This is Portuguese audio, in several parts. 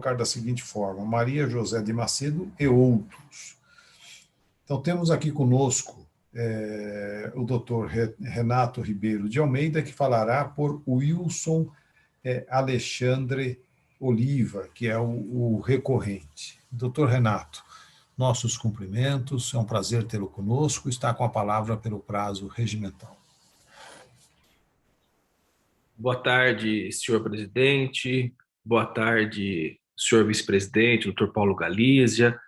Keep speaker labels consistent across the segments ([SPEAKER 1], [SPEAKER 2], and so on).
[SPEAKER 1] colocar da seguinte forma: Maria José de Macedo e outros. Então, temos aqui conosco o doutor Renato Ribeiro de Almeida, que falará por Wilson Alexandre Oliva, que é o recorrente. Doutor Renato, nossos cumprimentos, é um prazer tê-lo conosco, está com a palavra pelo prazo regimental.
[SPEAKER 2] Boa tarde, senhor presidente, boa tarde, senhor vice-presidente, doutor Paulo Galizia,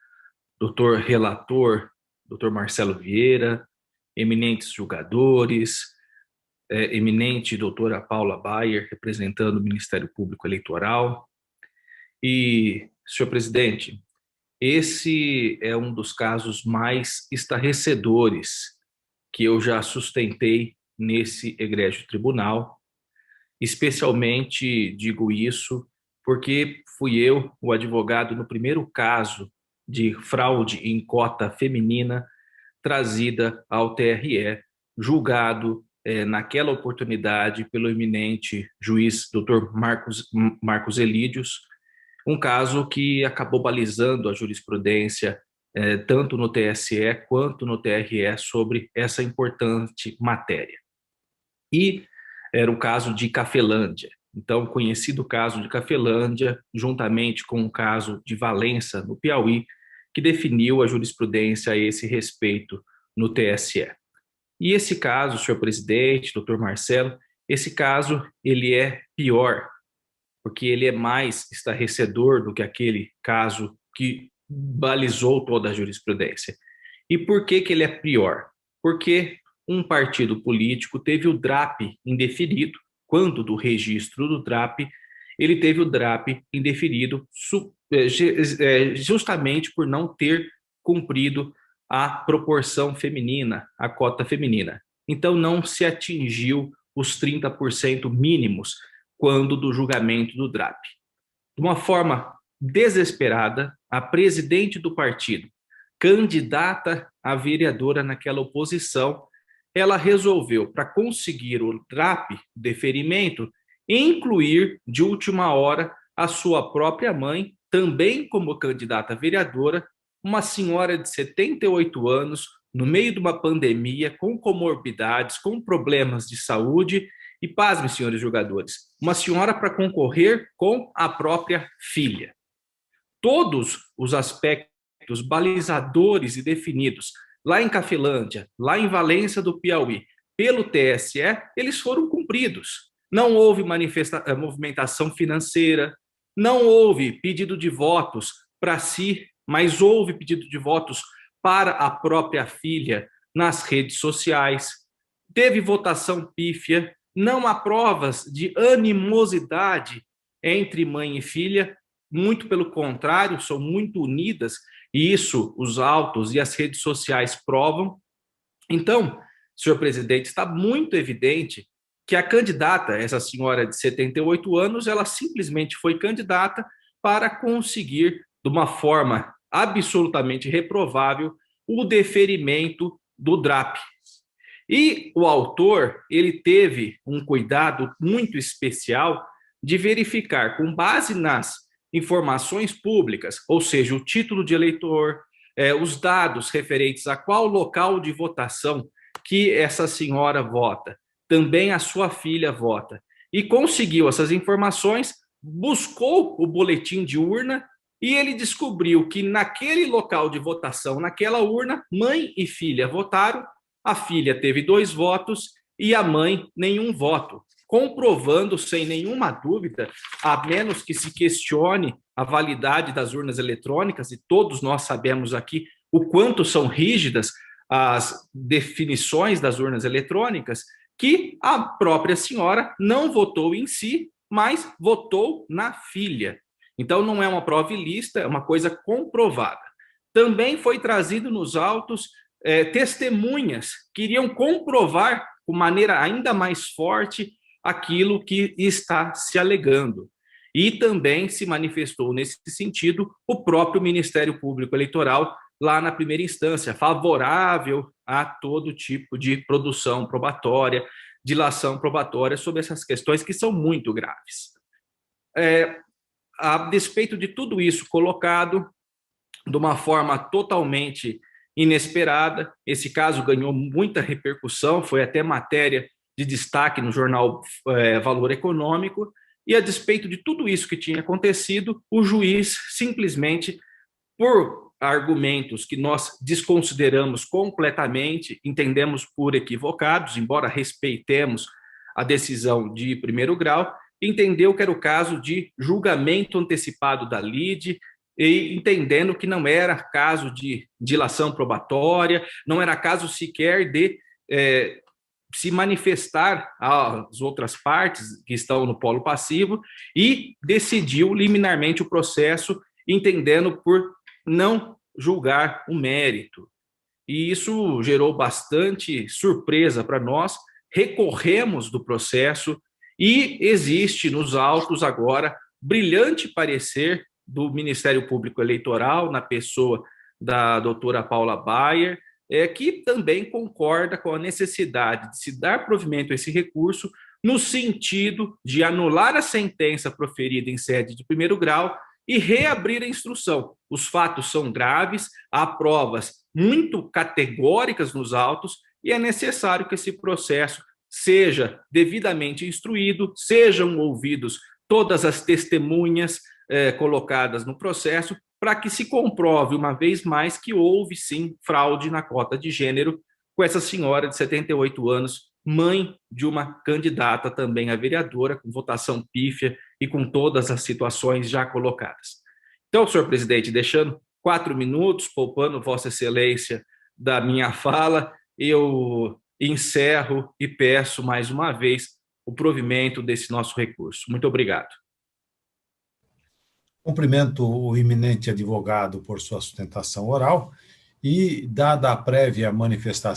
[SPEAKER 2] doutor relator, doutor Marcelo Vieira, eminentes julgadores, eminente doutora Paula Bayer, representando o Ministério Público Eleitoral. E, senhor presidente, esse é um dos casos mais estarrecedores que eu já sustentei nesse egrégio tribunal. Especialmente digo isso porque fui eu o advogado no primeiro caso de fraude em cota feminina trazida ao TRE, julgado naquela oportunidade pelo eminente juiz Dr. Marcos Elídios, um caso que acabou balizando a jurisprudência tanto no TSE quanto no TRE sobre essa importante matéria. E era o caso de Cafelândia. Então, conhecido caso de Cafelândia, juntamente com o caso de Valença, no Piauí, que definiu a jurisprudência a esse respeito no TSE. E esse caso, senhor presidente, doutor Marcelo, esse caso ele é pior, porque ele é mais estarrecedor do que aquele caso que balizou toda a jurisprudência. E por que ele é pior? Porque um partido político teve o DRAP indeferido, quando do registro do DRAP, ele teve o DRAP indeferido justamente por não ter cumprido a proporção feminina, a cota feminina. Então não se atingiu os 30% mínimos quando do julgamento do DRAP. De uma forma desesperada, a presidente do partido, candidata a vereadora naquela oposição, ela resolveu, para conseguir o DRAP, deferimento, incluir de última hora a sua própria mãe, também como candidata a vereadora, uma senhora de 78 anos, no meio de uma pandemia, com comorbidades, com problemas de saúde, e pasmem, senhores jogadores, uma senhora para concorrer com a própria filha. Todos os aspectos balizadores e definidos lá em Cafelândia, lá em Valença do Piauí, pelo TSE, eles foram cumpridos. Não houve movimentação financeira, não houve pedido de votos para si, mas houve pedido de votos para a própria filha nas redes sociais. Teve votação pífia, não há provas de animosidade entre mãe e filha, muito pelo contrário, são muito unidas, e isso os autos e as redes sociais provam. Então, senhor presidente, está muito evidente que a candidata, essa senhora de 78 anos, ela simplesmente foi candidata para conseguir, de uma forma absolutamente reprovável, o deferimento do DRAP. E o autor, ele teve um cuidado muito especial de verificar, com base nas informações públicas, ou seja, o título de eleitor, os dados referentes a qual local de votação que essa senhora vota, também a sua filha vota, e conseguiu essas informações, buscou o boletim de urna e ele descobriu que naquele local de votação, naquela urna, mãe e filha votaram, a filha teve 2 votos e a mãe nenhum voto, comprovando sem nenhuma dúvida, a menos que se questione a validade das urnas eletrônicas, e todos nós sabemos aqui o quanto são rígidas as definições das urnas eletrônicas, que a própria senhora não votou em si, mas votou na filha. Então não é uma prova ilícita, é uma coisa comprovada. Também foi trazido nos autos testemunhas que iriam comprovar de maneira ainda mais forte aquilo que está se alegando. E também se manifestou nesse sentido o próprio Ministério Público Eleitoral lá na primeira instância, favorável a todo tipo de produção probatória, dilação probatória sobre essas questões que são muito graves. a despeito de tudo isso colocado de uma forma totalmente inesperada, esse caso ganhou muita repercussão, foi até matéria de destaque no jornal Valor Econômico, e a despeito de tudo isso que tinha acontecido, o juiz simplesmente, por argumentos que nós desconsideramos completamente, entendemos por equivocados, embora respeitemos a decisão de primeiro grau, entendeu que era o caso de julgamento antecipado da lide, e entendendo que não era caso de dilação probatória, não era caso sequer de se manifestar às outras partes que estão no polo passivo, e decidiu liminarmente o processo, entendendo por não julgar o mérito. E isso gerou bastante surpresa para nós, recorremos do processo e existe nos autos agora brilhante parecer do Ministério Público Eleitoral, na pessoa da doutora Paula Bayer, que também concorda com a necessidade de se dar provimento a esse recurso no sentido de anular a sentença proferida em sede de primeiro grau e reabrir a instrução. Os fatos são graves, há provas muito categóricas nos autos e é necessário que esse processo seja devidamente instruído, sejam ouvidos todas as testemunhas colocadas no processo, para que se comprove uma vez mais que houve sim fraude na cota de gênero com essa senhora de 78 anos, mãe de uma candidata também a vereadora, com votação pífia e com todas as situações já colocadas. Então, senhor presidente, deixando 4 minutos, poupando Vossa Excelência da minha fala, eu encerro e peço mais uma vez o provimento desse nosso recurso. Muito obrigado.
[SPEAKER 1] Cumprimento o eminente advogado por sua sustentação oral e, dada a prévia manifestação